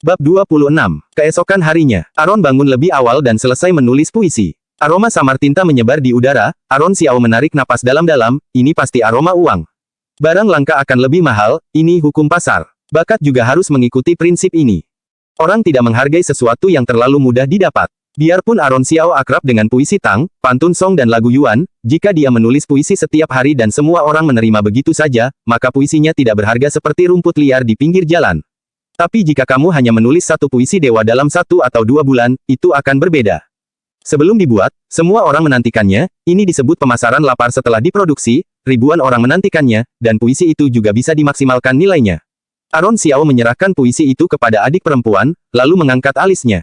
Bab 26. Keesokan harinya, Aron bangun lebih awal dan selesai menulis puisi. Aroma samar tinta menyebar di udara, Aron Xiao menarik napas dalam-dalam, ini pasti aroma uang. Barang langka akan lebih mahal, ini hukum pasar. Bakat juga harus mengikuti prinsip ini. Orang tidak menghargai sesuatu yang terlalu mudah didapat. Biarpun Aron Xiao akrab dengan puisi Tang, pantun Song dan lagu Yuan, jika dia menulis puisi setiap hari dan semua orang menerima begitu saja, maka puisinya tidak berharga seperti rumput liar di pinggir jalan. Tapi jika kamu hanya menulis satu puisi dewa dalam 1 atau 2 bulan, itu akan berbeda. Sebelum dibuat, semua orang menantikannya, ini disebut pemasaran lapar. Setelah diproduksi, ribuan orang menantikannya, dan puisi itu juga bisa dimaksimalkan nilainya. Aron Xiao menyerahkan puisi itu kepada adik perempuan, lalu mengangkat alisnya.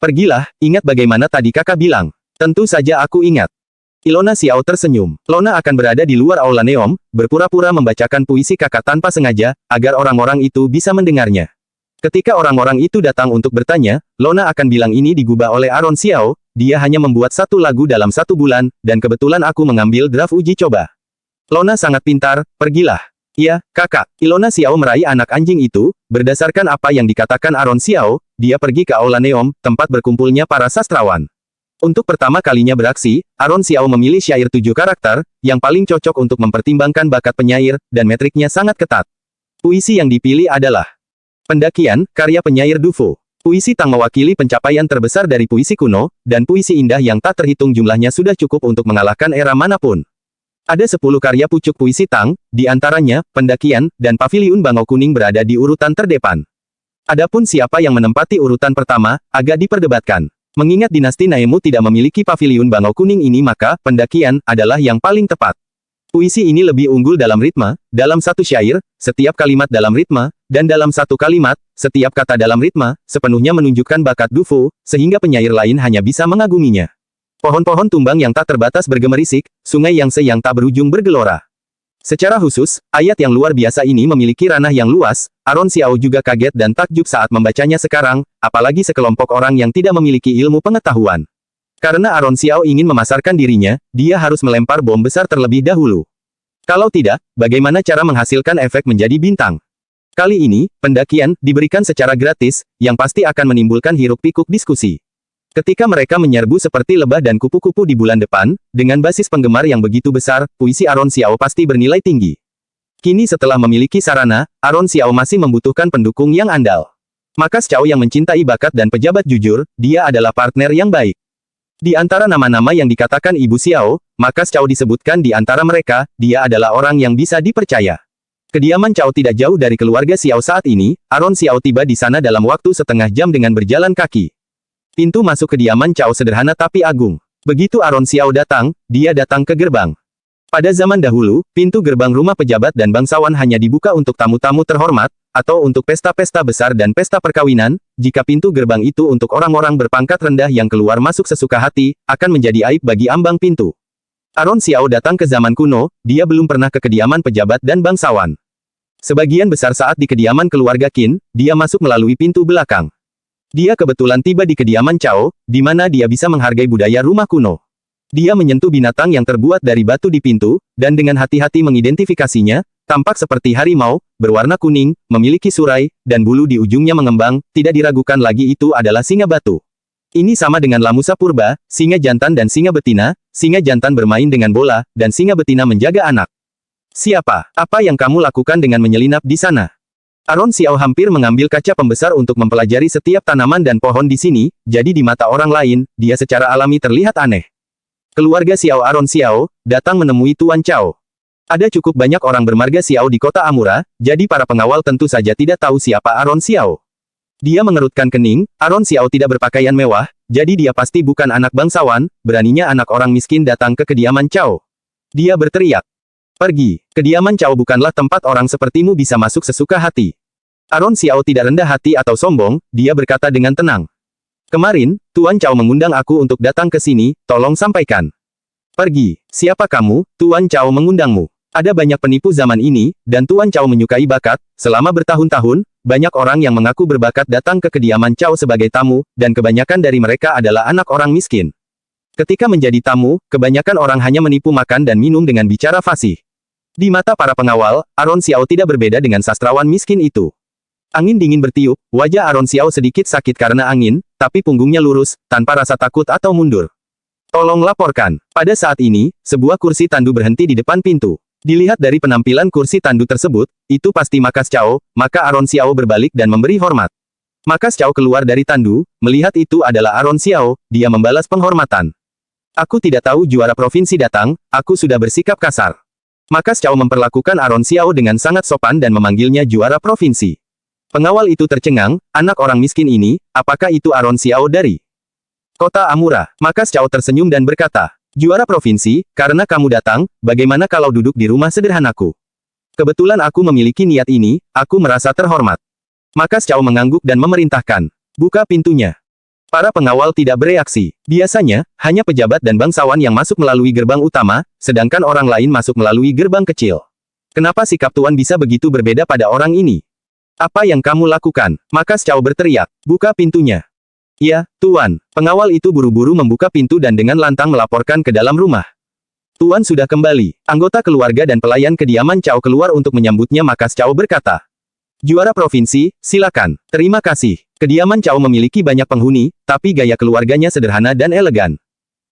Pergilah, ingat bagaimana tadi kakak bilang. Tentu saja aku ingat. Ilona Xiao tersenyum. Lona akan berada di luar aula Neom, berpura-pura membacakan puisi kakak tanpa sengaja, agar orang-orang itu bisa mendengarnya. Ketika orang-orang itu datang untuk bertanya, Lona akan bilang ini digubah oleh Aron Xiao, dia hanya membuat satu lagu dalam 1 bulan, dan kebetulan aku mengambil draft uji coba. Lona sangat pintar, pergilah. Iya, kakak. Ilona Xiao meraih anak anjing itu, berdasarkan apa yang dikatakan Aron Xiao, dia pergi ke aula Neom, tempat berkumpulnya para sastrawan. Untuk pertama kalinya beraksi, Aron Xiao memilih syair 7 karakter, yang paling cocok untuk mempertimbangkan bakat penyair, dan metriknya sangat ketat. Puisi yang dipilih adalah Pendakian, karya penyair Dufo. Puisi Tang mewakili pencapaian terbesar dari puisi kuno, dan puisi indah yang tak terhitung jumlahnya sudah cukup untuk mengalahkan era manapun. Ada 10 karya pucuk puisi Tang, di antaranya, Pendakian, dan Paviliun Bangau Kuning berada di urutan terdepan. Adapun siapa yang menempati urutan pertama, agak diperdebatkan. Mengingat dinasti Naemu tidak memiliki Paviliun Bangau Kuning ini maka, Pendakian, adalah yang paling tepat. Puisi ini lebih unggul dalam ritme, dalam satu syair, setiap kalimat dalam ritme, dan dalam satu kalimat, setiap kata dalam ritme, sepenuhnya menunjukkan bakat Dufo, sehingga penyair lain hanya bisa mengaguminya. Pohon-pohon tumbang yang tak terbatas bergemerisik, sungai Yangtze yang tak berujung bergelora. Secara khusus, ayat yang luar biasa ini memiliki ranah yang luas, Aron Xiao juga kaget dan takjub saat membacanya sekarang, apalagi sekelompok orang yang tidak memiliki ilmu pengetahuan. Karena Aron Xiao ingin memasarkan dirinya, dia harus melempar bom besar terlebih dahulu. Kalau tidak, bagaimana cara menghasilkan efek menjadi bintang? Kali ini, Pendakian, diberikan secara gratis, yang pasti akan menimbulkan hiruk-pikuk diskusi. Ketika mereka menyerbu seperti lebah dan kupu-kupu di bulan depan, dengan basis penggemar yang begitu besar, puisi Aron Xiao pasti bernilai tinggi. Kini setelah memiliki sarana, Aron Xiao masih membutuhkan pendukung yang andal. Maka Xiao yang mencintai bakat dan pejabat jujur, dia adalah partner yang baik. Di antara nama-nama yang dikatakan Ibu Xiao, maka Xiao disebutkan di antara mereka, dia adalah orang yang bisa dipercaya. Kediaman Xiao tidak jauh dari keluarga Xiao saat ini, Aron Xiao tiba di sana dalam waktu setengah jam dengan berjalan kaki. Pintu masuk kediaman Xiao sederhana tapi agung. Begitu Aron Xiao datang, dia datang ke gerbang. Pada zaman dahulu, pintu gerbang rumah pejabat dan bangsawan hanya dibuka untuk tamu-tamu terhormat, atau untuk pesta-pesta besar dan pesta perkawinan. Jika pintu gerbang itu untuk orang-orang berpangkat rendah yang keluar masuk sesuka hati, akan menjadi aib bagi ambang pintu. Aron Xiao datang ke zaman kuno, dia belum pernah ke kediaman pejabat dan bangsawan. Sebagian besar saat di kediaman keluarga Qin, dia masuk melalui pintu belakang. Dia kebetulan tiba di kediaman Cao, di mana dia bisa menghargai budaya rumah kuno. Dia menyentuh binatang yang terbuat dari batu di pintu, dan dengan hati-hati mengidentifikasinya, tampak seperti harimau, berwarna kuning, memiliki surai, dan bulu di ujungnya mengembang, tidak diragukan lagi itu adalah singa batu. Ini sama dengan Lamusa purba, singa jantan dan singa betina, singa jantan bermain dengan bola, dan singa betina menjaga anak. Siapa? Apa yang kamu lakukan dengan menyelinap di sana? Aron Xiao hampir mengambil kaca pembesar untuk mempelajari setiap tanaman dan pohon di sini, jadi di mata orang lain, dia secara alami terlihat aneh. Keluarga Xiao Aron Xiao, datang menemui Tuan Cao. Ada cukup banyak orang bermarga Xiao di kota Amura, jadi para pengawal tentu saja tidak tahu siapa Aron Xiao. Dia mengerutkan kening, Aron Xiao tidak berpakaian mewah, jadi dia pasti bukan anak bangsawan, beraninya anak orang miskin datang ke kediaman Cao. Dia berteriak. Pergi, kediaman Cao bukanlah tempat orang sepertimu bisa masuk sesuka hati. Aron Xiao tidak rendah hati atau sombong, dia berkata dengan tenang. Kemarin, Tuan Cao mengundang aku untuk datang ke sini, tolong sampaikan. Pergi, siapa kamu, Tuan Cao mengundangmu. Ada banyak penipu zaman ini, dan Tuan Cao menyukai bakat, selama bertahun-tahun, banyak orang yang mengaku berbakat datang ke kediaman Cao sebagai tamu, dan kebanyakan dari mereka adalah anak orang miskin. Ketika menjadi tamu, kebanyakan orang hanya menipu makan dan minum dengan bicara fasih. Di mata para pengawal, Aron Xiao tidak berbeda dengan sastrawan miskin itu. Angin dingin bertiup, wajah Aron Xiao sedikit sakit karena angin, tapi punggungnya lurus, tanpa rasa takut atau mundur. Tolong laporkan. Pada saat ini, sebuah kursi tandu berhenti di depan pintu. Dilihat dari penampilan kursi tandu tersebut, itu pasti Markas Cao, maka Aron Xiao berbalik dan memberi hormat. Markas Cao keluar dari tandu, melihat itu adalah Aron Xiao, dia membalas penghormatan. Aku tidak tahu juara provinsi datang, aku sudah bersikap kasar. Markas Cao memperlakukan Aron Xiao dengan sangat sopan dan memanggilnya juara provinsi. Pengawal itu tercengang, anak orang miskin ini, apakah itu Aron Xiao dari Kota Amura? Markas Cao tersenyum dan berkata, juara provinsi, karena kamu datang, bagaimana kalau duduk di rumah sederhanaku? Kebetulan aku memiliki niat ini, aku merasa terhormat. Markas Cao mengangguk dan memerintahkan, buka pintunya. Para pengawal tidak bereaksi. Biasanya, hanya pejabat dan bangsawan yang masuk melalui gerbang utama, sedangkan orang lain masuk melalui gerbang kecil. Kenapa sikap Tuan bisa begitu berbeda pada orang ini? Apa yang kamu lakukan? Markas Cao berteriak. Buka pintunya. Ya, Tuan. Pengawal itu buru-buru membuka pintu dan dengan lantang melaporkan ke dalam rumah. Tuan sudah kembali. Anggota keluarga dan pelayan kediaman Cao keluar untuk menyambutnya. Markas Cao berkata. Juara provinsi, silakan. Terima kasih. Kediaman Cao memiliki banyak penghuni, tapi gaya keluarganya sederhana dan elegan.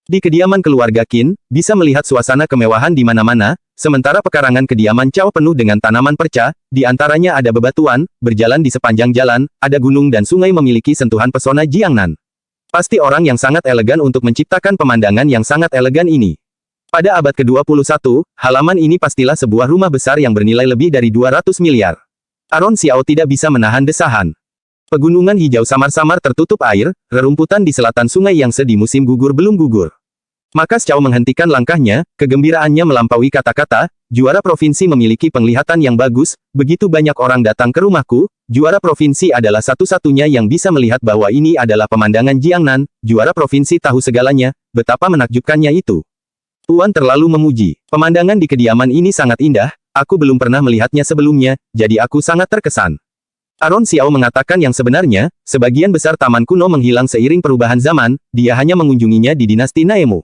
Di kediaman keluarga Qin, bisa melihat suasana kemewahan di mana-mana, sementara pekarangan kediaman Cao penuh dengan tanaman perca, di antaranya ada bebatuan, berjalan di sepanjang jalan, ada gunung dan sungai memiliki sentuhan pesona Jiangnan. Pasti orang yang sangat elegan untuk menciptakan pemandangan yang sangat elegan ini. Pada abad ke-21, halaman ini pastilah sebuah rumah besar yang bernilai lebih dari 200 miliar. Aron Xiao tidak bisa menahan desahan. Pegunungan hijau samar-samar tertutup air, rerumputan di selatan sungai yang di musim gugur belum gugur. Markas Cao menghentikan langkahnya, kegembiraannya melampaui kata-kata, juara provinsi memiliki penglihatan yang bagus, begitu banyak orang datang ke rumahku, juara provinsi adalah satu-satunya yang bisa melihat bahwa ini adalah pemandangan Jiangnan, juara provinsi tahu segalanya, betapa menakjubkannya itu. Tuan terlalu memuji, pemandangan di kediaman ini sangat indah, aku belum pernah melihatnya sebelumnya, jadi aku sangat terkesan. Aron Xiao mengatakan yang sebenarnya, sebagian besar taman kuno menghilang seiring perubahan zaman, dia hanya mengunjunginya di dinasti Naemu.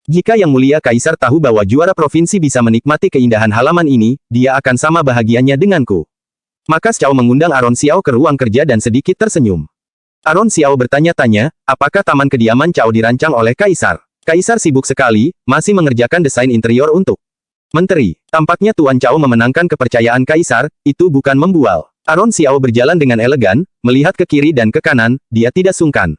Jika Yang Mulia Kaisar tahu bahwa juara provinsi bisa menikmati keindahan halaman ini, dia akan sama bahagianya denganku. Markas Cao mengundang Aron Xiao ke ruang kerja dan sedikit tersenyum. Aron Xiao bertanya-tanya, apakah taman kediaman Cao dirancang oleh Kaisar? Kaisar sibuk sekali, masih mengerjakan desain interior untuk Menteri. Tampaknya Tuan Cao memenangkan kepercayaan Kaisar, itu bukan membual. Aron Xiao berjalan dengan elegan, melihat ke kiri dan ke kanan, dia tidak sungkan.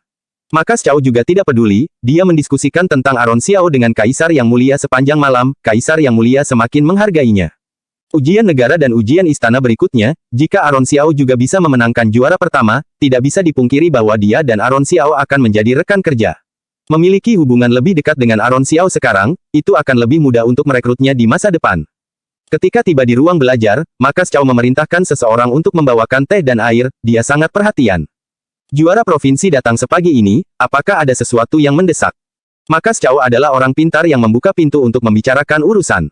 Markas Cao juga tidak peduli, dia mendiskusikan tentang Aron Xiao dengan Kaisar Yang Mulia sepanjang malam, Kaisar Yang Mulia semakin menghargainya. Ujian negara dan ujian istana berikutnya, jika Aron Xiao juga bisa memenangkan juara pertama, tidak bisa dipungkiri bahwa dia dan Aron Xiao akan menjadi rekan kerja. Memiliki hubungan lebih dekat dengan Aron Xiao sekarang, itu akan lebih mudah untuk merekrutnya di masa depan. Ketika tiba di ruang belajar, Markas Cao memerintahkan seseorang untuk membawakan teh dan air, dia sangat perhatian. Juara provinsi datang sepagi ini, apakah ada sesuatu yang mendesak? Markas Cao adalah orang pintar yang membuka pintu untuk membicarakan urusan.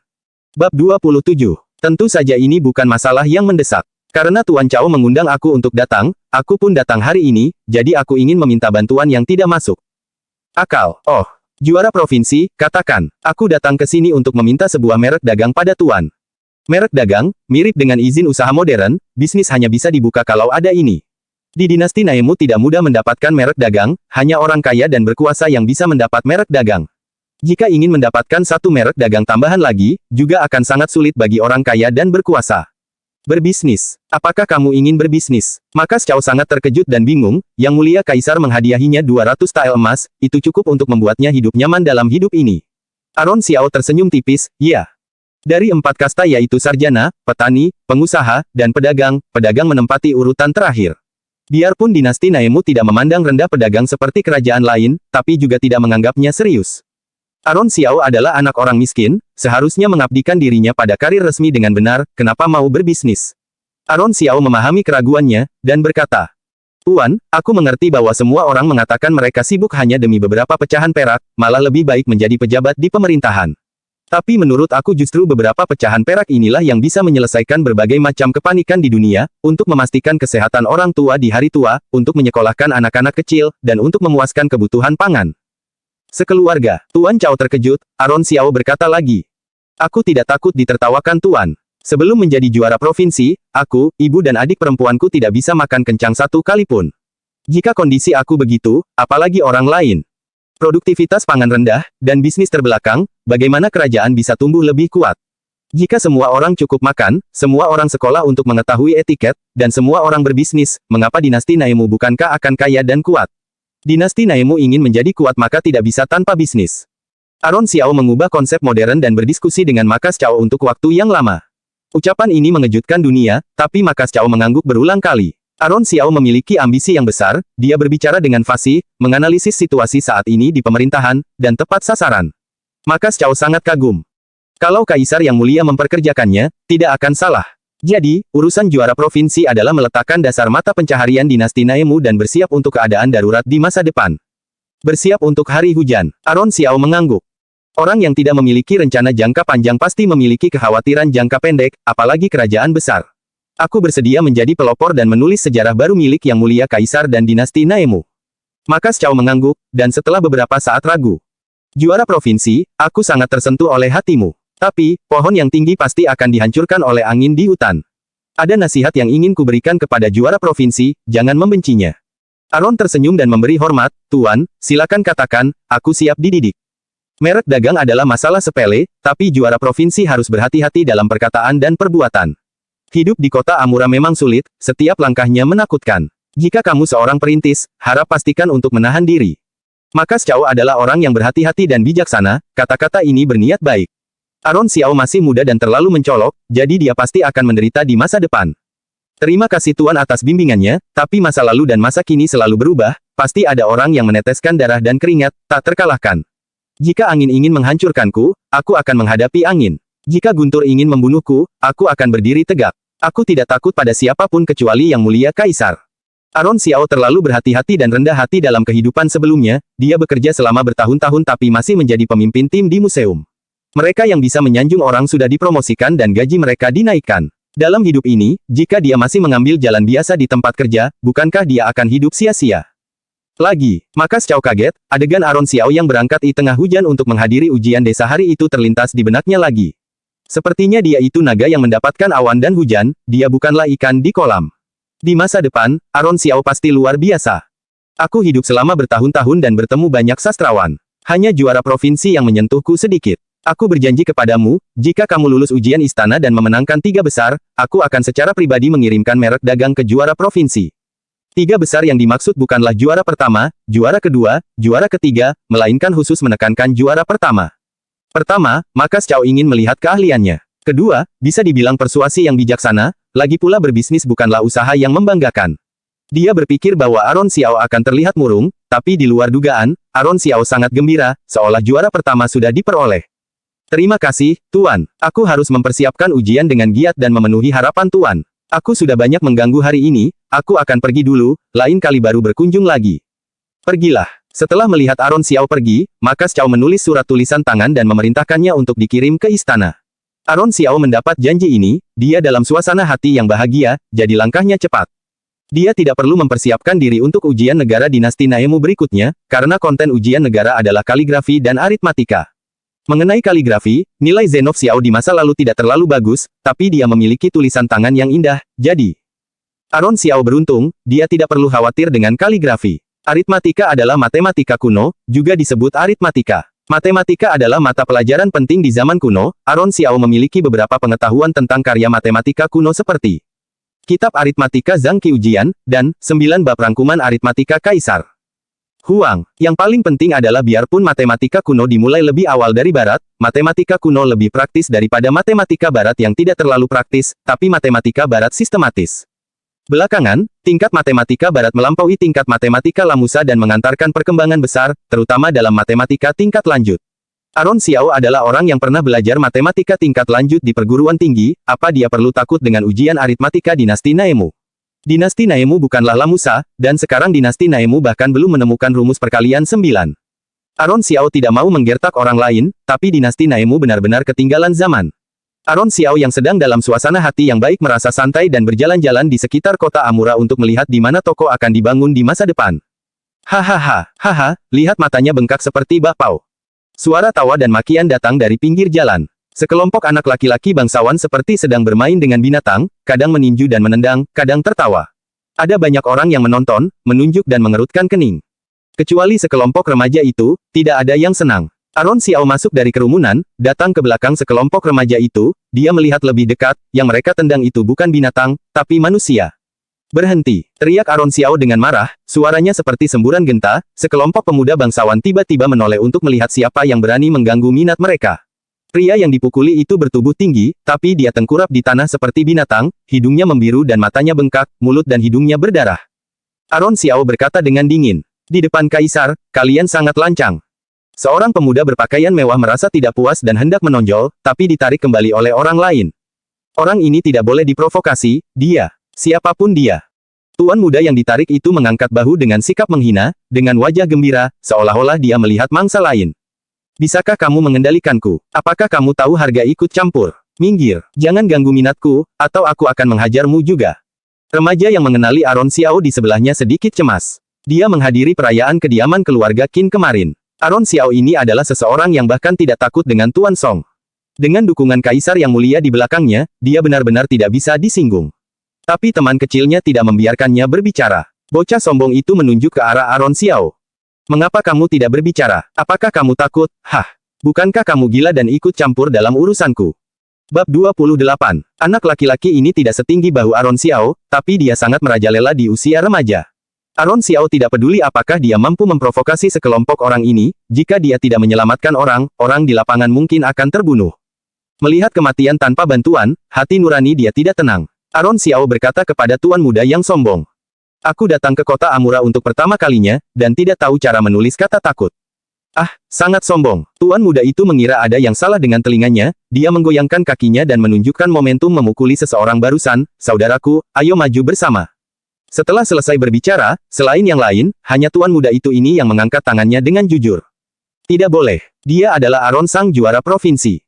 Bab 27. Tentu saja ini bukan masalah yang mendesak. Karena Tuan Cao mengundang aku untuk datang, aku pun datang hari ini, jadi aku ingin meminta bantuan yang tidak masuk akal. Oh, juara provinsi, katakan, aku datang ke sini untuk meminta sebuah merek dagang pada Tuan. Merek dagang, mirip dengan izin usaha modern, bisnis hanya bisa dibuka kalau ada ini. Di dinasti Naemu tidak mudah mendapatkan merek dagang, hanya orang kaya dan berkuasa yang bisa mendapat merek dagang. Jika ingin mendapatkan satu merek dagang tambahan lagi, juga akan sangat sulit bagi orang kaya dan berkuasa. Berbisnis. Apakah kamu ingin berbisnis? Markas Cao sangat terkejut dan bingung, Yang Mulia Kaisar menghadiahinya 200 tael emas, itu cukup untuk membuatnya hidup nyaman dalam hidup ini. Aron Xiao tersenyum tipis, ya. Dari 4 kasta yaitu sarjana, petani, pengusaha, dan pedagang, pedagang menempati urutan terakhir. Biarpun dinasti Naemu tidak memandang rendah pedagang seperti kerajaan lain, tapi juga tidak menganggapnya serius. Aron Xiao adalah anak orang miskin, seharusnya mengabdikan dirinya pada karir resmi dengan benar, kenapa mau berbisnis? Aron Xiao memahami keraguannya, dan berkata, Tuan, aku mengerti bahwa semua orang mengatakan mereka sibuk hanya demi beberapa pecahan perak, malah lebih baik menjadi pejabat di pemerintahan. Tapi menurut aku justru beberapa pecahan perak inilah yang bisa menyelesaikan berbagai macam kepanikan di dunia, untuk memastikan kesehatan orang tua di hari tua, untuk menyekolahkan anak-anak kecil, dan untuk memuaskan kebutuhan pangan. Sekeluarga, Tuan Cao terkejut, Aron Xiao berkata lagi. Aku tidak takut ditertawakan Tuan. Sebelum menjadi juara provinsi, aku, ibu dan adik perempuanku tidak bisa makan kencang satu kali pun. Jika kondisi aku begitu, apalagi orang lain. Produktivitas pangan rendah, dan bisnis terbelakang, bagaimana kerajaan bisa tumbuh lebih kuat? Jika semua orang cukup makan, semua orang sekolah untuk mengetahui etiket, dan semua orang berbisnis, mengapa dinasti Naemu bukankah akan kaya dan kuat? Dinasti Naemu ingin menjadi kuat maka tidak bisa tanpa bisnis. Aaron Xiao mengubah konsep modern dan berdiskusi dengan Makas Cao untuk waktu yang lama. Ucapan ini mengejutkan dunia, tapi Makas Cao mengangguk berulang kali. Aaron Xiao memiliki ambisi yang besar, dia berbicara dengan fasih, menganalisis situasi saat ini di pemerintahan, dan tepat sasaran. Makas Cao sangat kagum. Kalau Kaisar yang mulia memperkerjakannya, tidak akan salah. Jadi, urusan juara provinsi adalah meletakkan dasar mata pencaharian dinasti Naemu dan bersiap untuk keadaan darurat di masa depan. Bersiap untuk hari hujan, Aaron Xiao mengangguk. Orang yang tidak memiliki rencana jangka panjang pasti memiliki kekhawatiran jangka pendek, apalagi kerajaan besar. Aku bersedia menjadi pelopor dan menulis sejarah baru milik Yang Mulia Kaisar dan dinasti Naemu. Makas Cao mengangguk, dan setelah beberapa saat ragu. Juara provinsi, aku sangat tersentuh oleh hatimu. Tapi, pohon yang tinggi pasti akan dihancurkan oleh angin di hutan. Ada nasihat yang ingin kuberikan kepada juara provinsi, jangan membencinya. Aaron tersenyum dan memberi hormat, Tuan, silakan katakan, aku siap dididik. Merek dagang adalah masalah sepele, tapi juara provinsi harus berhati-hati dalam perkataan dan perbuatan. Hidup di kota Amura memang sulit, setiap langkahnya menakutkan. Jika kamu seorang perintis, harap pastikan untuk menahan diri. Makas Cao adalah orang yang berhati-hati dan bijaksana, kata-kata ini berniat baik. Aaron Xiao masih muda dan terlalu mencolok, jadi dia pasti akan menderita di masa depan. Terima kasih Tuan atas bimbingannya, tapi masa lalu dan masa kini selalu berubah, pasti ada orang yang meneteskan darah dan keringat, tak terkalahkan. Jika angin ingin menghancurkanku, aku akan menghadapi angin. Jika guntur ingin membunuhku, aku akan berdiri tegak. Aku tidak takut pada siapapun kecuali Yang Mulia Kaisar. Aaron Xiao terlalu berhati-hati dan rendah hati dalam kehidupan sebelumnya, dia bekerja selama bertahun-tahun tapi masih menjadi pemimpin tim di museum. Mereka yang bisa menyanjung orang sudah dipromosikan dan gaji mereka dinaikkan. Dalam hidup ini, jika dia masih mengambil jalan biasa di tempat kerja, bukankah dia akan hidup sia-sia? Lagi, Makas Cao kaget, adegan Aaron Xiao yang berangkat di tengah hujan untuk menghadiri ujian desa hari itu terlintas di benaknya lagi. Sepertinya dia itu naga yang mendapatkan awan dan hujan, dia bukanlah ikan di kolam. Di masa depan, Aaron Xiao pasti luar biasa. Aku hidup selama bertahun-tahun dan bertemu banyak sastrawan. Hanya juara provinsi yang menyentuhku sedikit. Aku berjanji kepadamu, jika kamu lulus ujian istana dan memenangkan 3 besar, aku akan secara pribadi mengirimkan merek dagang ke juara provinsi. 3 besar yang dimaksud bukanlah juara pertama, juara kedua, juara ketiga, melainkan khusus menekankan juara pertama. Pertama, Makas Cao ingin melihat keahliannya. Kedua, bisa dibilang persuasi yang bijaksana, lagi pula berbisnis bukanlah usaha yang membanggakan. Dia berpikir bahwa Aaron Xiao akan terlihat murung, tapi di luar dugaan, Aaron Xiao sangat gembira, seolah juara pertama sudah diperoleh. Terima kasih, Tuan. Aku harus mempersiapkan ujian dengan giat dan memenuhi harapan Tuan. Aku sudah banyak mengganggu hari ini, aku akan pergi dulu, lain kali baru berkunjung lagi. Pergilah. Setelah melihat Aaron Xiao pergi, Makas Cao menulis surat tulisan tangan dan memerintahkannya untuk dikirim ke istana. Aaron Xiao mendapat janji ini, dia dalam suasana hati yang bahagia, jadi langkahnya cepat. Dia tidak perlu mempersiapkan diri untuk ujian negara dinasti Naemu berikutnya, karena konten ujian negara adalah kaligrafi dan aritmatika. Mengenai kaligrafi, nilai Zenov Xiao di masa lalu tidak terlalu bagus, tapi dia memiliki tulisan tangan yang indah, jadi. Aaron Xiao beruntung, dia tidak perlu khawatir dengan kaligrafi. Aritmatika adalah matematika kuno, juga disebut aritmatika. Matematika adalah mata pelajaran penting di zaman kuno. Aaron Xiao memiliki beberapa pengetahuan tentang karya matematika kuno seperti Kitab Aritmatika Zhang Qi Ujian, dan 9 bab rangkuman aritmatika Kaisar. Huang, yang paling penting adalah biarpun matematika kuno dimulai lebih awal dari barat, matematika kuno lebih praktis daripada matematika barat yang tidak terlalu praktis, tapi matematika barat sistematis. Belakangan, tingkat matematika barat melampaui tingkat matematika Lamusa dan mengantarkan perkembangan besar, terutama dalam matematika tingkat lanjut. Aaron Xiao adalah orang yang pernah belajar matematika tingkat lanjut di perguruan tinggi, apa dia perlu takut dengan ujian aritmatika dinasti Naemu? Dinasti Naemu bukanlah Lamusa, dan sekarang dinasti Naemu bahkan belum menemukan rumus perkalian 9. Aaron Xiao tidak mau menggertak orang lain, tapi dinasti Naemu benar-benar ketinggalan zaman. Aaron Xiao yang sedang dalam suasana hati yang baik merasa santai dan berjalan-jalan di sekitar kota Amura untuk melihat di mana toko akan dibangun di masa depan. Hahaha, lihat matanya bengkak seperti bakpao. Suara tawa dan makian datang dari pinggir jalan. Sekelompok anak laki-laki bangsawan seperti sedang bermain dengan binatang, kadang meninju dan menendang, kadang tertawa. Ada banyak orang yang menonton, menunjuk dan mengerutkan kening. Kecuali sekelompok remaja itu, tidak ada yang senang. Aaron Xiao masuk dari kerumunan, datang ke belakang sekelompok remaja itu, dia melihat lebih dekat, yang mereka tendang itu bukan binatang, tapi manusia. Berhenti, teriak Aaron Xiao dengan marah, suaranya seperti semburan genta, sekelompok pemuda bangsawan tiba-tiba menoleh untuk melihat siapa yang berani mengganggu minat mereka. Pria yang dipukuli itu bertubuh tinggi, tapi dia tengkurap di tanah seperti binatang, hidungnya membiru dan matanya bengkak, mulut dan hidungnya berdarah. Aaron Xiao berkata dengan dingin, "Di depan Kaisar, kalian sangat lancang." Seorang pemuda berpakaian mewah merasa tidak puas dan hendak menonjol, tapi ditarik kembali oleh orang lain. Orang ini tidak boleh diprovokasi, dia. Siapapun dia. Tuan muda yang ditarik itu mengangkat bahu dengan sikap menghina, dengan wajah gembira, seolah-olah dia melihat mangsa lain. "Bisakah kamu mengendalikanku? Apakah kamu tahu harga ikut campur? Minggir, jangan ganggu minatku, atau aku akan menghajarmu juga." Remaja yang mengenali Aaron Xiao di sebelahnya sedikit cemas. Dia menghadiri perayaan kediaman keluarga Qin kemarin. Aaron Xiao ini adalah seseorang yang bahkan tidak takut dengan Tuan Song. Dengan dukungan kaisar yang mulia di belakangnya, dia benar-benar tidak bisa disinggung. Tapi teman kecilnya tidak membiarkannya berbicara. Bocah sombong itu menunjuk ke arah Aaron Xiao. "Mengapa kamu tidak berbicara? Apakah kamu takut? Hah? Bukankah kamu gila dan ikut campur dalam urusanku?" Bab 28. Anak laki-laki ini tidak setinggi bahu Aaron Xiao, tapi dia sangat merajalela di usia remaja. Aaron Xiao tidak peduli apakah dia mampu memprovokasi sekelompok orang ini, jika dia tidak menyelamatkan orang, orang di lapangan mungkin akan terbunuh. Melihat kematian tanpa bantuan, hati nurani dia tidak tenang. Aaron Xiao berkata kepada tuan muda yang sombong. "Aku datang ke kota Amura untuk pertama kalinya, dan tidak tahu cara menulis kata takut." Ah, sangat sombong. Tuan muda itu mengira ada yang salah dengan telinganya, dia menggoyangkan kakinya dan menunjukkan momentum memukuli seseorang barusan. "Saudaraku, ayo maju bersama." Setelah selesai berbicara, selain yang lain, hanya tuan muda itu ini yang mengangkat tangannya dengan jujur. "Tidak boleh. Dia adalah Aaron sang juara provinsi."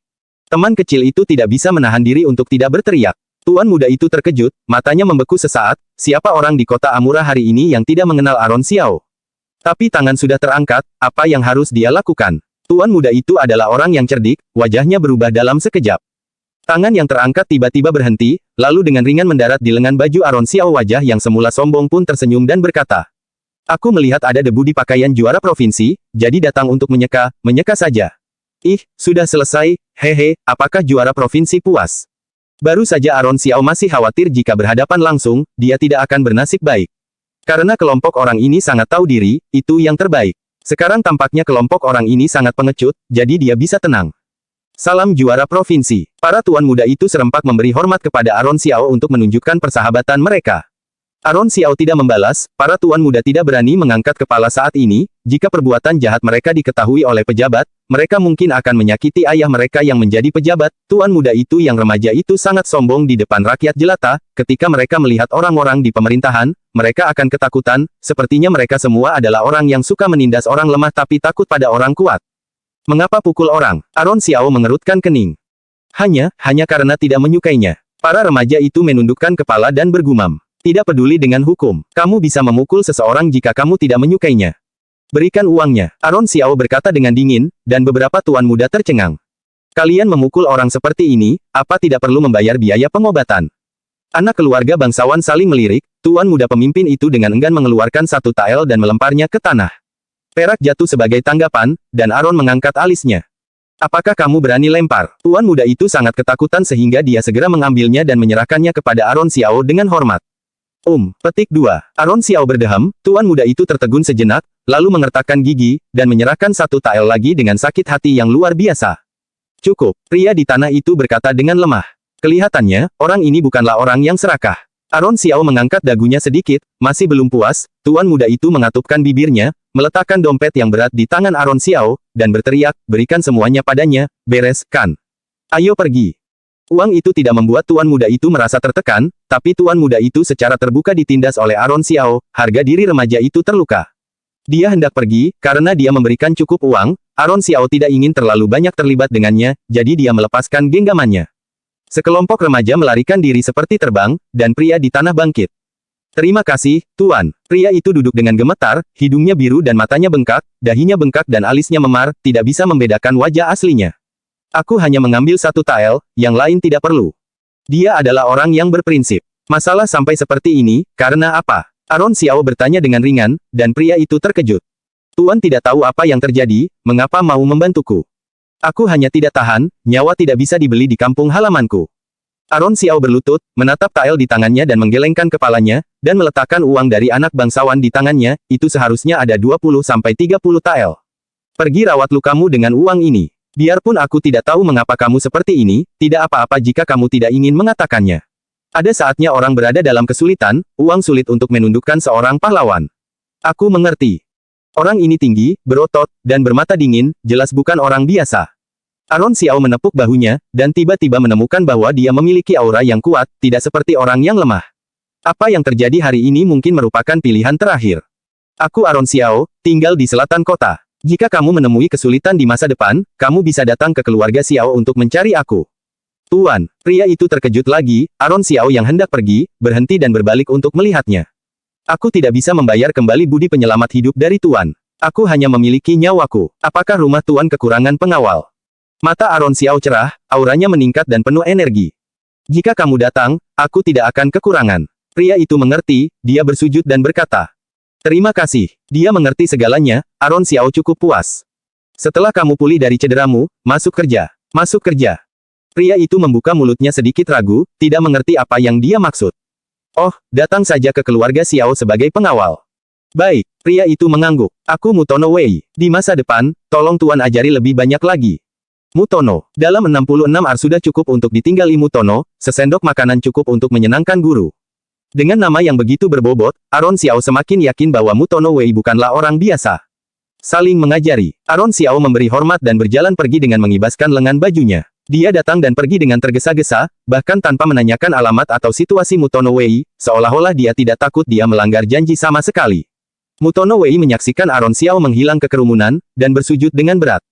Teman kecil itu tidak bisa menahan diri untuk tidak berteriak. Tuan muda itu terkejut, matanya membeku sesaat, siapa orang di kota Amura hari ini yang tidak mengenal Aaron Xiao? Tapi tangan sudah terangkat, apa yang harus dia lakukan? Tuan muda itu adalah orang yang cerdik, wajahnya berubah dalam sekejap. Tangan yang terangkat tiba-tiba berhenti, lalu dengan ringan mendarat di lengan baju Aaron Xiao. Wajah yang semula sombong pun tersenyum dan berkata, "Aku melihat ada debu di pakaian juara provinsi, jadi datang untuk menyeka saja." "Ih, sudah selesai, hehe, apakah juara provinsi puas?" Baru saja Aaron Xiao masih khawatir jika berhadapan langsung, dia tidak akan bernasib baik. Karena kelompok orang ini sangat tahu diri, itu yang terbaik. Sekarang tampaknya kelompok orang ini sangat pengecut, jadi dia bisa tenang. "Salam juara provinsi." Para tuan muda itu serempak memberi hormat kepada Aaron Xiao untuk menunjukkan persahabatan mereka. Aaron Xiao tidak membalas, para tuan muda tidak berani mengangkat kepala saat ini, jika perbuatan jahat mereka diketahui oleh pejabat, mereka mungkin akan menyakiti ayah mereka yang menjadi pejabat. Tuan muda itu yang remaja itu sangat sombong di depan rakyat jelata, ketika mereka melihat orang-orang di pemerintahan, mereka akan ketakutan, sepertinya mereka semua adalah orang yang suka menindas orang lemah tapi takut pada orang kuat. "Mengapa pukul orang?" Aaron Xiao mengerutkan kening. Hanya karena tidak menyukainya. Para remaja itu menundukkan kepala dan bergumam. "Tidak peduli dengan hukum, kamu bisa memukul seseorang jika kamu tidak menyukainya. Berikan uangnya." Aaron Xiao berkata dengan dingin, dan beberapa tuan muda tercengang. "Kalian memukul orang seperti ini, apa tidak perlu membayar biaya pengobatan?" Anak keluarga bangsawan saling melirik, tuan muda pemimpin itu dengan enggan mengeluarkan satu tael dan melemparnya ke tanah. Perak jatuh sebagai tanggapan, dan Aaron mengangkat alisnya. "Apakah kamu berani lempar?" Tuan muda itu sangat ketakutan sehingga dia segera mengambilnya dan menyerahkannya kepada Aaron Xiao dengan hormat. Petik 2. Aaron Xiao berdeham, tuan muda itu tertegun sejenak, lalu mengertakkan gigi, dan menyerahkan satu tael lagi dengan sakit hati yang luar biasa. "Cukup," pria di tanah itu berkata dengan lemah. Kelihatannya, orang ini bukanlah orang yang serakah. Aaron Xiao mengangkat dagunya sedikit, masih belum puas, tuan muda itu mengatupkan bibirnya, meletakkan dompet yang berat di tangan Aaron Xiao, dan berteriak, "Berikan semuanya padanya, beres, kan? Ayo pergi." Uang itu tidak membuat tuan muda itu merasa tertekan, tapi tuan muda itu secara terbuka ditindas oleh Aaron Xiao, harga diri remaja itu terluka. Dia hendak pergi, karena dia memberikan cukup uang, Aaron Xiao tidak ingin terlalu banyak terlibat dengannya, jadi dia melepaskan genggamannya. Sekelompok remaja melarikan diri seperti terbang, dan pria di tanah bangkit. "Terima kasih, Tuan." Pria itu duduk dengan gemetar, hidungnya biru dan matanya bengkak, dahinya bengkak dan alisnya memar, tidak bisa membedakan wajah aslinya. Aku hanya mengambil satu tael, yang lain tidak perlu. Dia adalah orang yang berprinsip. Masalah sampai seperti ini, karena apa? Aron Xiao bertanya dengan ringan, dan pria itu terkejut. Tuan tidak tahu apa yang terjadi, mengapa mau membantuku? Aku hanya tidak tahan, nyawa tidak bisa dibeli di kampung halamanku. Aron Xiao berlutut, menatap tael di tangannya dan menggelengkan kepalanya, dan meletakkan uang dari anak bangsawan di tangannya, itu seharusnya ada 20-30 tael. Pergi rawat lukamu dengan uang ini. Biarpun aku tidak tahu mengapa kamu seperti ini, tidak apa-apa jika kamu tidak ingin mengatakannya. Ada saatnya orang berada dalam kesulitan, uang sulit untuk menundukkan seorang pahlawan. Aku mengerti. Orang ini tinggi, berotot, dan bermata dingin, jelas bukan orang biasa. Aron Xiao menepuk bahunya, dan tiba-tiba menemukan bahwa dia memiliki aura yang kuat, tidak seperti orang yang lemah. Apa yang terjadi hari ini mungkin merupakan pilihan terakhir. Aku Aron Xiao, tinggal di selatan kota. Jika kamu menemui kesulitan di masa depan, kamu bisa datang ke keluarga Xiao untuk mencari aku. Tuan, pria itu terkejut lagi, Aron Xiao yang hendak pergi, berhenti dan berbalik untuk melihatnya. Aku tidak bisa membayar kembali budi penyelamat hidup dari Tuan. Aku hanya memiliki nyawaku. Apakah rumah Tuan kekurangan pengawal? Mata Aron Xiao cerah, auranya meningkat dan penuh energi. Jika kamu datang, aku tidak akan kekurangan. Pria itu mengerti, dia bersujud dan berkata. Terima kasih. Dia mengerti segalanya, Aron Xiao cukup puas. Setelah kamu pulih dari cederamu, masuk kerja. Masuk kerja. Pria itu membuka mulutnya sedikit ragu, tidak mengerti apa yang dia maksud. Oh, datang saja ke keluarga Xiao sebagai pengawal. Baik, pria itu mengangguk. Aku Mutono Wei. Di masa depan, tolong Tuan ajari lebih banyak lagi. Mutono, dalam 66 ar sudah cukup untuk ditinggali Mutono, sesendok makanan cukup untuk menyenangkan guru. Dengan nama yang begitu berbobot, Aron Xiao semakin yakin bahwa Mutono Wei bukanlah orang biasa. Saling mengajari, Aron Xiao memberi hormat dan berjalan pergi dengan mengibaskan lengan bajunya. Dia datang dan pergi dengan tergesa-gesa, bahkan tanpa menanyakan alamat atau situasi Mutono Wei, seolah-olah dia tidak takut dia melanggar janji sama sekali. Mutono Wei menyaksikan Aron Xiao menghilang ke kerumunan, dan bersujud dengan berat.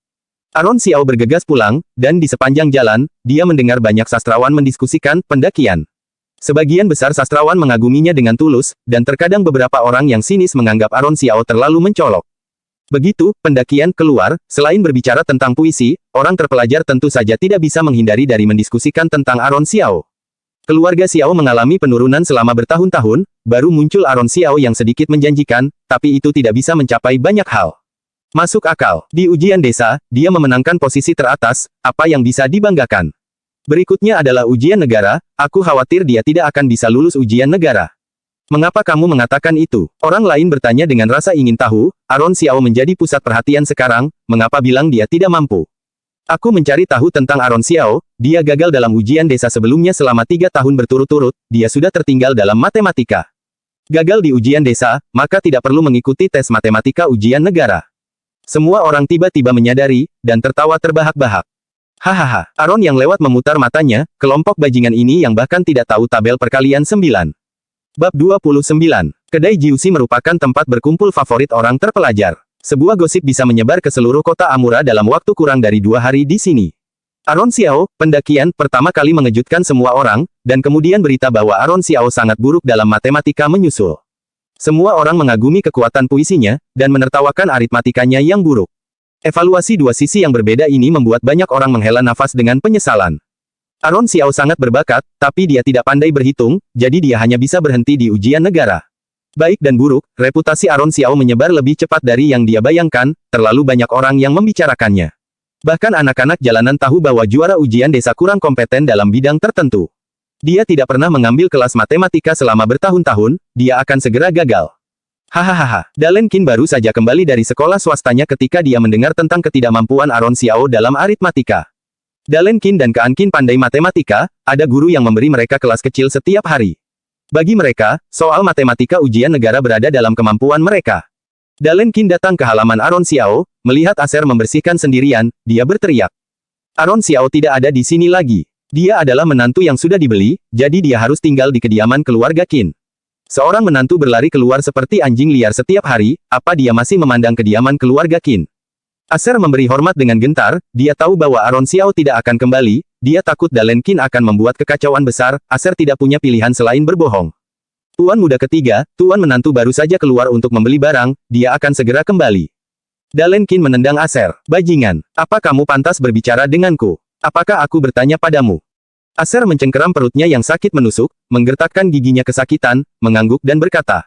Aron Xiao bergegas pulang, dan di sepanjang jalan, dia mendengar banyak sastrawan mendiskusikan pendakian. Sebagian besar sastrawan mengaguminya dengan tulus, dan terkadang beberapa orang yang sinis menganggap Aron Xiao terlalu mencolok. Begitu pendakian keluar, selain berbicara tentang puisi, orang terpelajar tentu saja tidak bisa menghindari dari mendiskusikan tentang Aron Xiao. Keluarga Xiao mengalami penurunan selama bertahun-tahun, baru muncul Aron Xiao yang sedikit menjanjikan, tapi itu tidak bisa mencapai banyak hal. Masuk akal. Di ujian desa, dia memenangkan posisi teratas, apa yang bisa dibanggakan. Berikutnya adalah ujian negara, aku khawatir dia tidak akan bisa lulus ujian negara. Mengapa kamu mengatakan itu? Orang lain bertanya dengan rasa ingin tahu, Aron Xiao menjadi pusat perhatian sekarang, mengapa bilang dia tidak mampu? Aku mencari tahu tentang Aron Xiao, dia gagal dalam ujian desa sebelumnya selama 3 tahun berturut-turut, dia sudah tertinggal dalam matematika. Gagal di ujian desa, maka tidak perlu mengikuti tes matematika ujian negara. Semua orang tiba-tiba menyadari, dan tertawa terbahak-bahak. Hahaha, Aron yang lewat memutar matanya, kelompok bajingan ini yang bahkan tidak tahu tabel perkalian 9. Bab 29. Kedai Jiuxi merupakan tempat berkumpul favorit orang terpelajar. Sebuah gosip bisa menyebar ke seluruh kota Amura dalam waktu kurang dari 2 hari di sini. Aron Xiao, pendakian, pertama kali mengejutkan semua orang, dan kemudian berita bahwa Aron Xiao sangat buruk dalam matematika menyusul. Semua orang mengagumi kekuatan puisinya, dan menertawakan aritmatikanya yang buruk. Evaluasi dua sisi yang berbeda ini membuat banyak orang menghela nafas dengan penyesalan. Aron Xiao sangat berbakat, tapi dia tidak pandai berhitung, jadi dia hanya bisa berhenti di ujian negara. Baik dan buruk, reputasi Aron Xiao menyebar lebih cepat dari yang dia bayangkan, terlalu banyak orang yang membicarakannya. Bahkan anak-anak jalanan tahu bahwa juara ujian desa kurang kompeten dalam bidang tertentu. Dia tidak pernah mengambil kelas matematika selama bertahun-tahun, dia akan segera gagal. Hahaha, Dalen Qin baru saja kembali dari sekolah swastanya ketika dia mendengar tentang ketidakmampuan Aron Xiao dalam aritmatika. Dalen Qin dan Kean Qin pandai matematika, ada guru yang memberi mereka kelas kecil setiap hari. Bagi mereka, soal matematika ujian negara berada dalam kemampuan mereka. Dalen Qin datang ke halaman Aron Xiao, melihat Aser membersihkan sendirian, dia berteriak. Aron Xiao tidak ada di sini lagi. Dia adalah menantu yang sudah dibeli, jadi dia harus tinggal di kediaman keluarga Qin. Seorang menantu berlari keluar seperti anjing liar setiap hari, apa dia masih memandang kediaman keluarga Qin? Aser memberi hormat dengan gentar, dia tahu bahwa Aron Xiao tidak akan kembali, dia takut Dalen Qin akan membuat kekacauan besar, Aser tidak punya pilihan selain berbohong. Tuan muda ketiga, tuan menantu baru saja keluar untuk membeli barang, dia akan segera kembali. Dalen Qin menendang Aser. Bajingan, apa kamu pantas berbicara denganku? Apakah aku bertanya padamu? Aser mencengkeram perutnya yang sakit menusuk, menggertakkan giginya kesakitan, mengangguk dan berkata,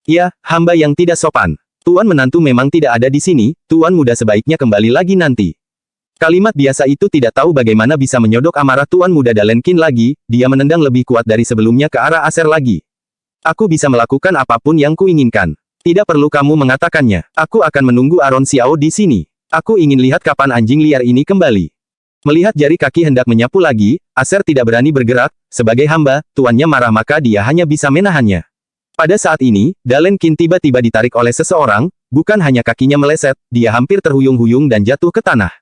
"Ya, hamba yang tidak sopan. Tuan menantu memang tidak ada di sini, tuan muda sebaiknya kembali lagi nanti." Kalimat biasa itu tidak tahu bagaimana bisa menyodok amarah tuan muda Dalenkin lagi, dia menendang lebih kuat dari sebelumnya ke arah Aser lagi. "Aku bisa melakukan apapun yang kuinginkan. Tidak perlu kamu mengatakannya. Aku akan menunggu Aron Xiao di sini. Aku ingin lihat kapan anjing liar ini kembali." Melihat jari kaki hendak menyapu lagi, Aser tidak berani bergerak, sebagai hamba, tuannya marah maka dia hanya bisa menahannya. Pada saat ini, Dalenkin tiba-tiba ditarik oleh seseorang, bukan hanya kakinya meleset, dia hampir terhuyung-huyung dan jatuh ke tanah.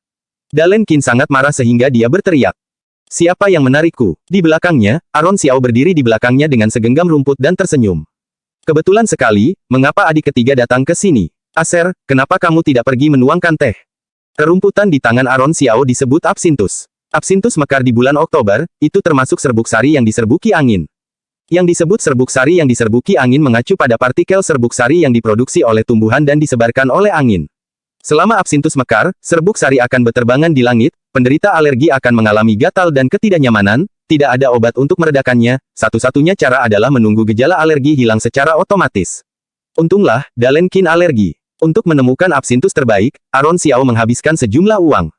Dalenkin sangat marah sehingga dia berteriak. "Siapa yang menarikku?" Di belakangnya, Aron Xiao berdiri di belakangnya dengan segenggam rumput dan tersenyum. "Kebetulan sekali, mengapa adik ketiga datang ke sini? Aser, kenapa kamu tidak pergi menuangkan teh?" Rerumputan di tangan Aron Xiao disebut absintus. Absintus mekar di bulan Oktober, itu termasuk serbuk sari yang diserbuki angin. Yang disebut serbuk sari yang diserbuki angin mengacu pada partikel serbuk sari yang diproduksi oleh tumbuhan dan disebarkan oleh angin. Selama absintus mekar, serbuk sari akan berterbangan di langit, penderita alergi akan mengalami gatal dan ketidaknyamanan, tidak ada obat untuk meredakannya, satu-satunya cara adalah menunggu gejala alergi hilang secara otomatis. Untunglah, Dalenkin alergi. Untuk menemukan absintus terbaik, Aron Xiao menghabiskan sejumlah uang.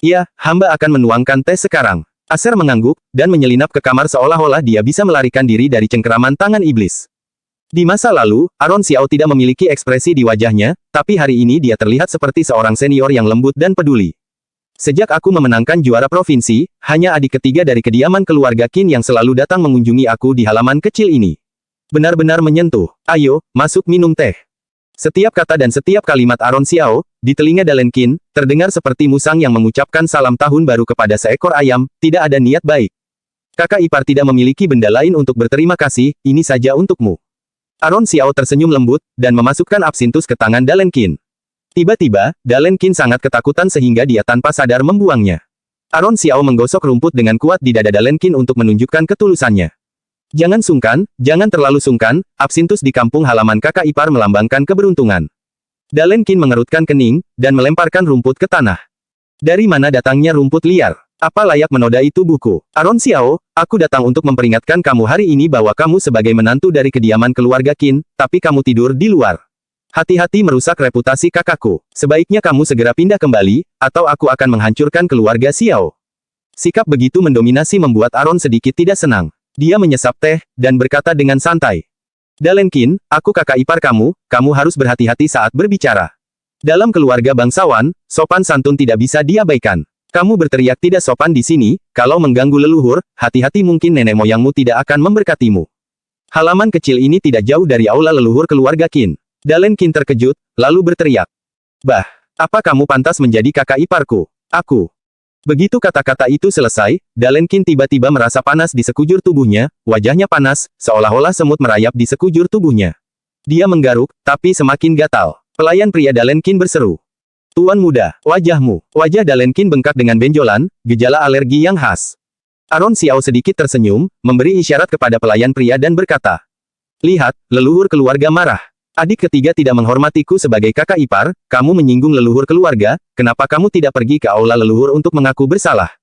"Ya, hamba akan menuangkan teh sekarang." Aser mengangguk, dan menyelinap ke kamar seolah-olah dia bisa melarikan diri dari cengkeraman tangan iblis. Di masa lalu, Aron Xiao tidak memiliki ekspresi di wajahnya, tapi hari ini dia terlihat seperti seorang senior yang lembut dan peduli. "Sejak aku memenangkan juara provinsi, hanya adik ketiga dari kediaman keluarga Qin yang selalu datang mengunjungi aku di halaman kecil ini. Benar-benar menyentuh. Ayo, masuk minum teh." Setiap kata dan setiap kalimat Aron Xiao, di telinga Dalenkin, terdengar seperti musang yang mengucapkan salam tahun baru kepada seekor ayam, tidak ada niat baik. "Kakak ipar tidak memiliki benda lain untuk berterima kasih, ini saja untukmu." Aron Xiao tersenyum lembut, dan memasukkan absintus ke tangan Dalenkin. Tiba-tiba, Dalenkin sangat ketakutan sehingga dia tanpa sadar membuangnya. Aron Xiao menggosok rumput dengan kuat di dada Dalenkin untuk menunjukkan ketulusannya. "Jangan sungkan, jangan terlalu sungkan, absintus di kampung halaman kakak ipar melambangkan keberuntungan." Dalenkin mengerutkan kening, dan melemparkan rumput ke tanah. "Dari mana datangnya rumput liar? Apa layak menodai tubuhku? Aron Xiao, aku datang untuk memperingatkan kamu hari ini bahwa kamu sebagai menantu dari kediaman keluarga Qin, tapi kamu tidur di luar. Hati-hati merusak reputasi kakakku. Sebaiknya kamu segera pindah kembali, atau aku akan menghancurkan keluarga Xiao." Sikap begitu mendominasi membuat Aron sedikit tidak senang. Dia menyesap teh, dan berkata dengan santai. "Dalenkin, aku kakak ipar kamu, kamu harus berhati-hati saat berbicara. Dalam keluarga bangsawan, sopan santun tidak bisa diabaikan. Kamu berteriak tidak sopan di sini, kalau mengganggu leluhur, hati-hati mungkin nenek moyangmu tidak akan memberkatimu." Halaman kecil ini tidak jauh dari aula leluhur keluarga Qin. Dalenkin terkejut, lalu berteriak. "Bah, apa kamu pantas menjadi kakak iparku? Aku." Begitu kata-kata itu selesai, Dalenkin tiba-tiba merasa panas di sekujur tubuhnya, wajahnya panas, seolah-olah semut merayap di sekujur tubuhnya. Dia menggaruk, tapi semakin gatal. Pelayan pria Dalenkin berseru. "Tuan muda, wajahmu." Wajah Dalenkin bengkak dengan benjolan, gejala alergi yang khas. Aron Xiao sedikit tersenyum, memberi isyarat kepada pelayan pria dan berkata. "Lihat, leluhur keluarga marah. Adik ketiga tidak menghormatiku sebagai kakak ipar, kamu menyinggung leluhur keluarga, kenapa kamu tidak pergi ke aula leluhur untuk mengaku bersalah?"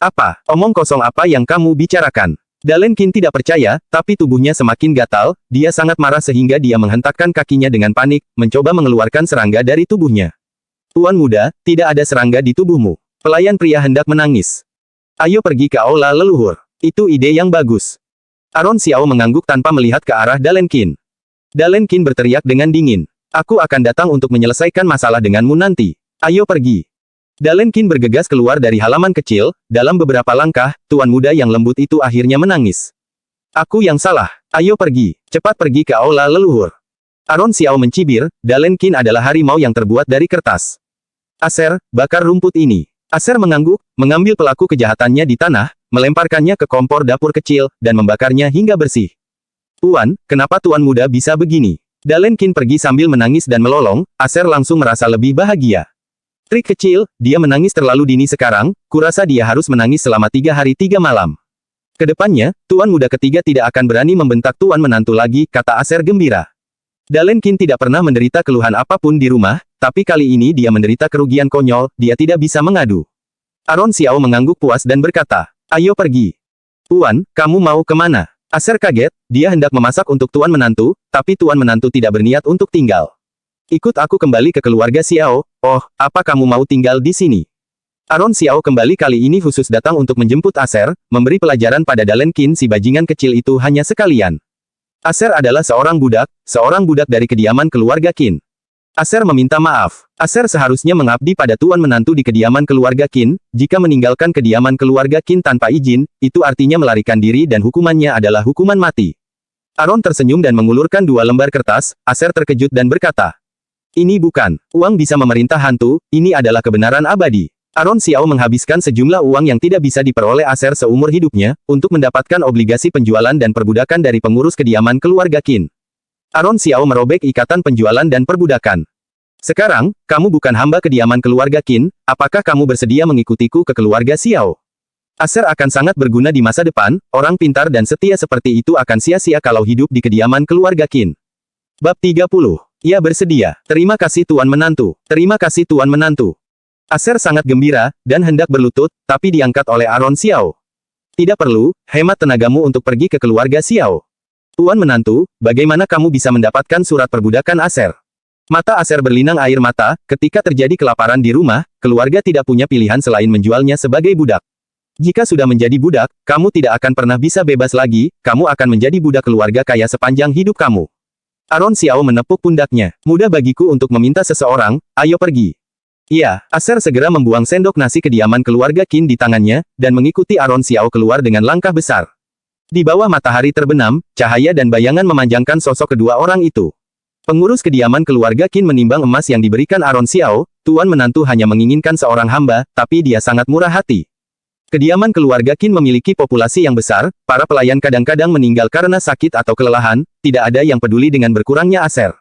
"Apa, omong kosong apa yang kamu bicarakan?" Dalenkin tidak percaya, tapi tubuhnya semakin gatal, dia sangat marah sehingga dia menghentakkan kakinya dengan panik, mencoba mengeluarkan serangga dari tubuhnya. "Tuan muda, tidak ada serangga di tubuhmu." Pelayan pria hendak menangis. "Ayo pergi ke aula leluhur. Itu ide yang bagus." Aron Xiao mengangguk tanpa melihat ke arah Dalenkin. Dalenkin berteriak dengan dingin. "Aku akan datang untuk menyelesaikan masalah denganmu nanti. Ayo pergi." Dalenkin bergegas keluar dari halaman kecil, dalam beberapa langkah, tuan muda yang lembut itu akhirnya menangis. "Aku yang salah. Ayo pergi. Cepat pergi ke aula leluhur." Aron Xiao mencibir, Dalenkin adalah harimau yang terbuat dari kertas. "Aser, bakar rumput ini." Aser mengangguk, mengambil pelaku kejahatannya di tanah, melemparkannya ke kompor dapur kecil, dan membakarnya hingga bersih. "Tuan, kenapa tuan muda bisa begini?" Dalenkin pergi sambil menangis dan melolong, Aser langsung merasa lebih bahagia. "Trik kecil, dia menangis terlalu dini sekarang, kurasa dia harus menangis selama 3 hari 3 malam. Kedepannya, tuan muda ketiga tidak akan berani membentak tuan menantu lagi," kata Aser gembira. Dalenkin tidak pernah menderita keluhan apapun di rumah, tapi kali ini dia menderita kerugian konyol, dia tidak bisa mengadu. Aron Xiao mengangguk puas dan berkata, ayo pergi. Tuan, kamu mau kemana? Aser kaget, dia hendak memasak untuk tuan menantu, tapi tuan menantu tidak berniat untuk tinggal. Ikut aku kembali ke keluarga Xiao. Oh, apa kamu mau tinggal di sini? Aron Xiao kembali kali ini khusus datang untuk menjemput Aser, memberi pelajaran pada Dalen Qin si bajingan kecil itu hanya sekalian. Aser adalah seorang budak dari kediaman keluarga Qin. Aser meminta maaf. Aser seharusnya mengabdi pada tuan menantu di kediaman keluarga Qin. Jika meninggalkan kediaman keluarga Qin tanpa izin, itu artinya melarikan diri dan hukumannya adalah hukuman mati. Aron tersenyum dan mengulurkan 2 lembar kertas. Aser terkejut dan berkata, ini bukan uang bisa memerintah hantu, ini adalah kebenaran abadi. Aron Xiao menghabiskan sejumlah uang yang tidak bisa diperoleh Aser seumur hidupnya, untuk mendapatkan obligasi penjualan dan perbudakan dari pengurus kediaman keluarga Qin. Aron Xiao merobek ikatan penjualan dan perbudakan. Sekarang, kamu bukan hamba kediaman keluarga Qin, apakah kamu bersedia mengikutiku ke keluarga Xiao? Aser akan sangat berguna di masa depan, orang pintar dan setia seperti itu akan sia-sia kalau hidup di kediaman keluarga Qin. Bab 30. Ia bersedia. Terima kasih tuan menantu. Terima kasih tuan menantu. Aser sangat gembira, dan hendak berlutut, tapi diangkat oleh Aron Xiao. Tidak perlu, hemat tenagamu untuk pergi ke keluarga Xiao. Tuan menantu, bagaimana kamu bisa mendapatkan surat perbudakan Aser? Mata Aser berlinang air mata, ketika terjadi kelaparan di rumah, keluarga tidak punya pilihan selain menjualnya sebagai budak. Jika sudah menjadi budak, kamu tidak akan pernah bisa bebas lagi, kamu akan menjadi budak keluarga kaya sepanjang hidup kamu. Aron Xiao menepuk pundaknya. Mudah bagiku untuk meminta seseorang, ayo pergi. Iya, Aser segera membuang sendok nasi kediaman keluarga Qin di tangannya, dan mengikuti Aron Xiao keluar dengan langkah besar. Di bawah matahari terbenam, cahaya dan bayangan memanjangkan sosok kedua orang itu. Pengurus kediaman keluarga Qin menimbang emas yang diberikan Aron Xiao, tuan menantu hanya menginginkan seorang hamba, tapi dia sangat murah hati. Kediaman keluarga Qin memiliki populasi yang besar, para pelayan kadang-kadang meninggal karena sakit atau kelelahan, tidak ada yang peduli dengan berkurangnya Aser.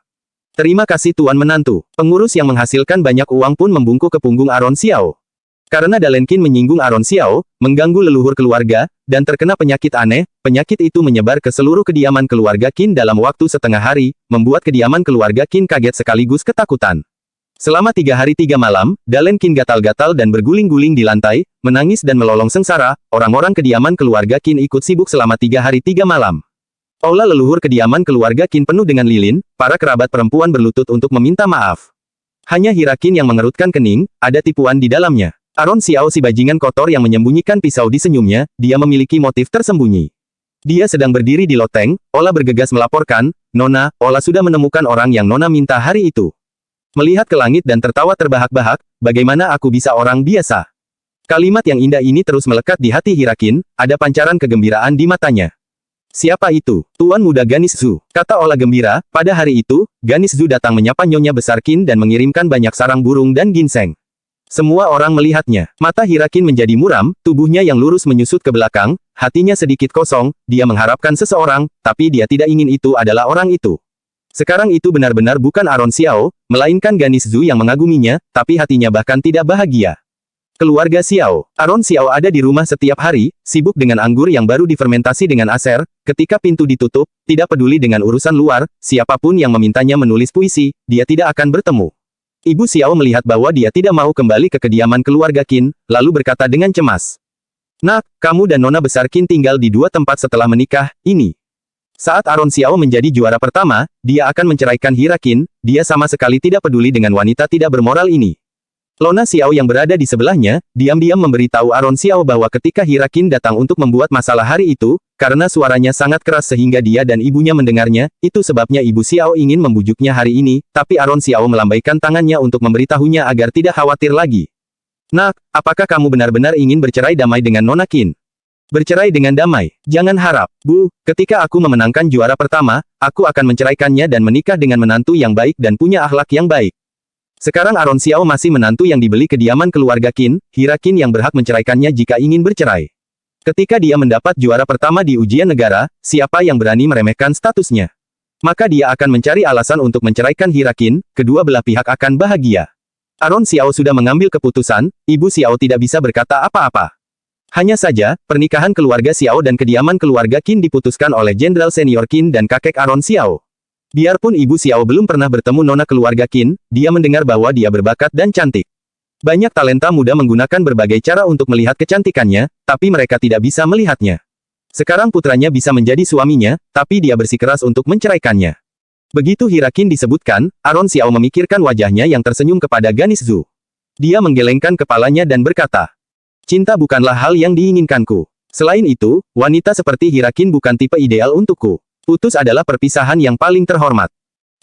Terima kasih tuan menantu. Pengurus yang menghasilkan banyak uang pun membungkuk ke punggung Aron Xiao. Karena Dalen Qin menyinggung Aron Xiao, mengganggu leluhur keluarga, dan terkena penyakit aneh, penyakit itu menyebar ke seluruh kediaman keluarga Qin dalam waktu setengah hari, membuat kediaman keluarga Qin kaget sekaligus ketakutan. Selama 3 hari 3 malam, Dalen Qin gatal-gatal dan berguling-guling di lantai, menangis dan melolong sengsara, orang-orang kediaman keluarga Qin ikut sibuk selama 3 hari 3 malam. Aula leluhur kediaman keluarga Qin penuh dengan lilin, para kerabat perempuan berlutut untuk meminta maaf. Hanya Hira Qin yang mengerutkan kening, ada tipuan di dalamnya. Aron Xiao si bajingan kotor yang menyembunyikan pisau di senyumnya, dia memiliki motif tersembunyi. Dia sedang berdiri di loteng, Ola bergegas melaporkan, Nona, Ola sudah menemukan orang yang Nona minta hari itu. Melihat ke langit dan tertawa terbahak-bahak, bagaimana aku bisa orang biasa? Kalimat yang indah ini terus melekat di hati Hira Qin, ada pancaran kegembiraan di matanya. Siapa itu? Tuan muda Ganis Zhu, kata Ola gembira. Pada hari itu, Ganis Zhu datang menyapa Nyonya Besar Qin dan mengirimkan banyak sarang burung dan ginseng. Semua orang melihatnya. Mata Hira Qin menjadi muram, tubuhnya yang lurus menyusut ke belakang, hatinya sedikit kosong, dia mengharapkan seseorang, tapi dia tidak ingin itu adalah orang itu. Sekarang itu benar-benar bukan Aron Xiao, melainkan Ganis Zhu yang mengaguminya, tapi hatinya bahkan tidak bahagia. Keluarga Xiao. Aron Xiao ada di rumah setiap hari, sibuk dengan anggur yang baru difermentasi dengan Aser, ketika pintu ditutup, tidak peduli dengan urusan luar, siapapun yang memintanya menulis puisi, dia tidak akan bertemu. Ibu Xiao melihat bahwa dia tidak mau kembali ke kediaman keluarga Qin, lalu berkata dengan cemas. Nak, kamu dan Nona Besar Qin tinggal di 2 tempat setelah menikah, ini. Saat Aron Xiao menjadi juara pertama, dia akan menceraikan Hira Qin, dia sama sekali tidak peduli dengan wanita tidak bermoral ini. Lona Xiao yang berada di sebelahnya, diam-diam memberitahu Aron Xiao bahwa ketika Hira Qin datang untuk membuat masalah hari itu, karena suaranya sangat keras sehingga dia dan ibunya mendengarnya, itu sebabnya ibu Xiao ingin membujuknya hari ini, tapi Aron Xiao melambaikan tangannya untuk memberitahunya agar tidak khawatir lagi. Nak, apakah kamu benar-benar ingin bercerai damai dengan Nona Qin? Bercerai dengan damai? Jangan harap, Bu, ketika aku memenangkan juara pertama, aku akan menceraikannya dan menikah dengan menantu yang baik dan punya akhlak yang baik. Sekarang Aron Xiao masih menantu yang dibeli kediaman keluarga Qin, Hira Qin yang berhak menceraikannya jika ingin bercerai. Ketika dia mendapat juara pertama di ujian negara, siapa yang berani meremehkan statusnya? Maka dia akan mencari alasan untuk menceraikan Hira Qin, kedua belah pihak akan bahagia. Aron Xiao sudah mengambil keputusan, Ibu Xiao tidak bisa berkata apa-apa. Hanya saja, pernikahan keluarga Xiao dan kediaman keluarga Qin diputuskan oleh Jenderal Senior Qin dan kakek Aron Xiao. Biarpun Ibu Xiao belum pernah bertemu Nona keluarga Qin, dia mendengar bahwa dia berbakat dan cantik. Banyak talenta muda menggunakan berbagai cara untuk melihat kecantikannya, tapi mereka tidak bisa melihatnya. Sekarang putranya bisa menjadi suaminya, tapi dia bersikeras untuk menceraikannya. Begitu Hirakin disebutkan, Aron Xiao memikirkan wajahnya yang tersenyum kepada Ganis Zhu. Dia menggelengkan kepalanya dan berkata, cinta bukanlah hal yang diinginkanku. Selain itu, wanita seperti Hirakin bukan tipe ideal untukku. Utus adalah perpisahan yang paling terhormat.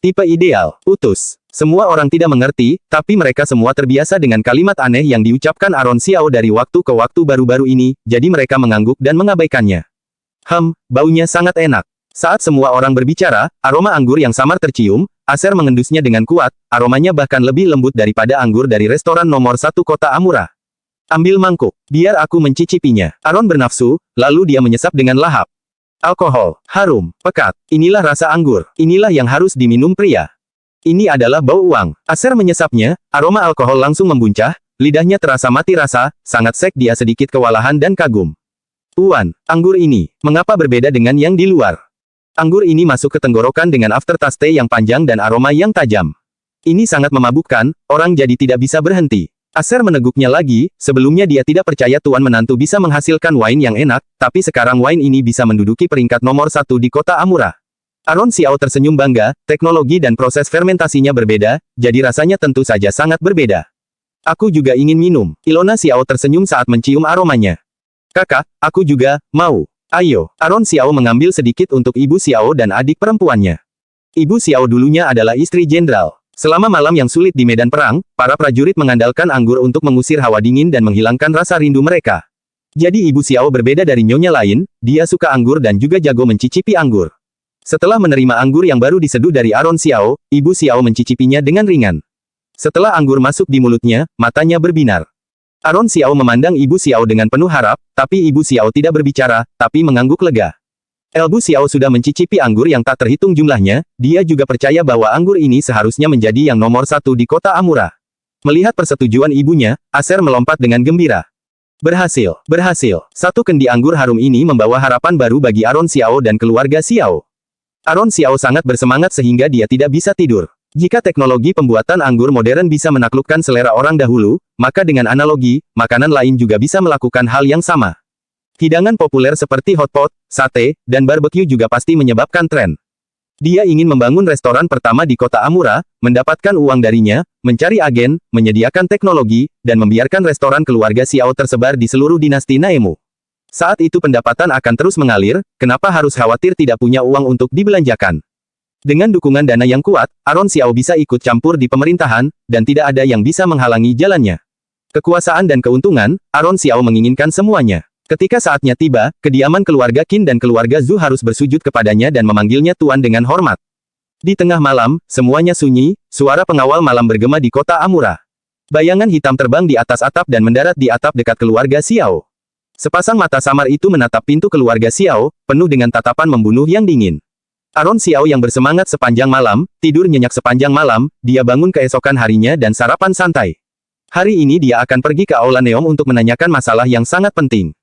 Tipe ideal, utus. Semua orang tidak mengerti, tapi mereka semua terbiasa dengan kalimat aneh yang diucapkan Aron Xiao dari waktu ke waktu baru-baru ini, jadi mereka mengangguk dan mengabaikannya. Baunya sangat enak. Saat semua orang berbicara, aroma anggur yang samar tercium, Acer mengendusnya dengan kuat, aromanya bahkan lebih lembut daripada anggur dari restoran nomor 1 kota Amura. Ambil mangkuk, biar aku mencicipinya. Aron bernafsu, lalu dia menyesap dengan lahap. Alkohol, harum, pekat, inilah rasa anggur, inilah yang harus diminum pria. Ini adalah bau uang. Acer menyesapnya, aroma alkohol langsung membuncah, lidahnya terasa mati rasa, sangat sek dia sedikit kewalahan dan kagum. Anggur ini, mengapa berbeda dengan yang di luar? Anggur ini masuk ke tenggorokan dengan aftertaste yang panjang dan aroma yang tajam. Ini sangat memabukkan, orang jadi tidak bisa berhenti. Acer meneguknya lagi, sebelumnya dia tidak percaya tuan menantu bisa menghasilkan wine yang enak, tapi sekarang wine ini bisa menduduki peringkat nomor 1 di kota Amura. Aron Xiao tersenyum bangga, teknologi dan proses fermentasinya berbeda, jadi rasanya tentu saja sangat berbeda. Aku juga ingin minum. Ilona Xiao tersenyum saat mencium aromanya. Kakak, aku juga, mau. Ayo, Aron Xiao mengambil sedikit untuk Ibu Xiao dan adik perempuannya. Ibu Xiao dulunya adalah istri jenderal. Selama malam yang sulit di medan perang, para prajurit mengandalkan anggur untuk mengusir hawa dingin dan menghilangkan rasa rindu mereka. Jadi Ibu Xiao berbeda dari nyonya lain, dia suka anggur dan juga jago mencicipi anggur. Setelah menerima anggur yang baru diseduh dari Aron Xiao, Ibu Xiao mencicipinya dengan ringan. Setelah anggur masuk di mulutnya, matanya berbinar. Aron Xiao memandang Ibu Xiao dengan penuh harap, tapi Ibu Xiao tidak berbicara, tapi mengangguk lega. Ibu Xiao sudah mencicipi anggur yang tak terhitung jumlahnya, dia juga percaya bahwa anggur ini seharusnya menjadi yang nomor 1 di kota Amura. Melihat persetujuan ibunya, Acer melompat dengan gembira. Berhasil, berhasil. Satu kendi anggur harum ini membawa harapan baru bagi Aron Xiao dan keluarga Xiao. Aron Xiao sangat bersemangat sehingga dia tidak bisa tidur. Jika teknologi pembuatan anggur modern bisa menaklukkan selera orang dahulu, maka dengan analogi, makanan lain juga bisa melakukan hal yang sama. Hidangan populer seperti hotpot, sate, dan barbecue juga pasti menyebabkan tren. Dia ingin membangun restoran pertama di kota Amura, mendapatkan uang darinya, mencari agen, menyediakan teknologi, dan membiarkan restoran keluarga Xiao tersebar di seluruh dinasti Naemu. Saat itu pendapatan akan terus mengalir, kenapa harus khawatir tidak punya uang untuk dibelanjakan? Dengan dukungan dana yang kuat, Aron Xiao bisa ikut campur di pemerintahan, dan tidak ada yang bisa menghalangi jalannya. Kekuasaan dan keuntungan, Aron Xiao menginginkan semuanya. Ketika saatnya tiba, kediaman keluarga Qin dan keluarga Zhu harus bersujud kepadanya dan memanggilnya tuan dengan hormat. Di tengah malam, semuanya sunyi, suara pengawal malam bergema di kota Amura. Bayangan hitam terbang di atas atap dan mendarat di atap dekat keluarga Xiao. Sepasang mata samar itu menatap pintu keluarga Xiao, penuh dengan tatapan membunuh yang dingin. Aron Xiao yang bersemangat sepanjang malam, tidur nyenyak sepanjang malam, dia bangun keesokan harinya dan sarapan santai. Hari ini dia akan pergi ke Aula Neom untuk menanyakan masalah yang sangat penting.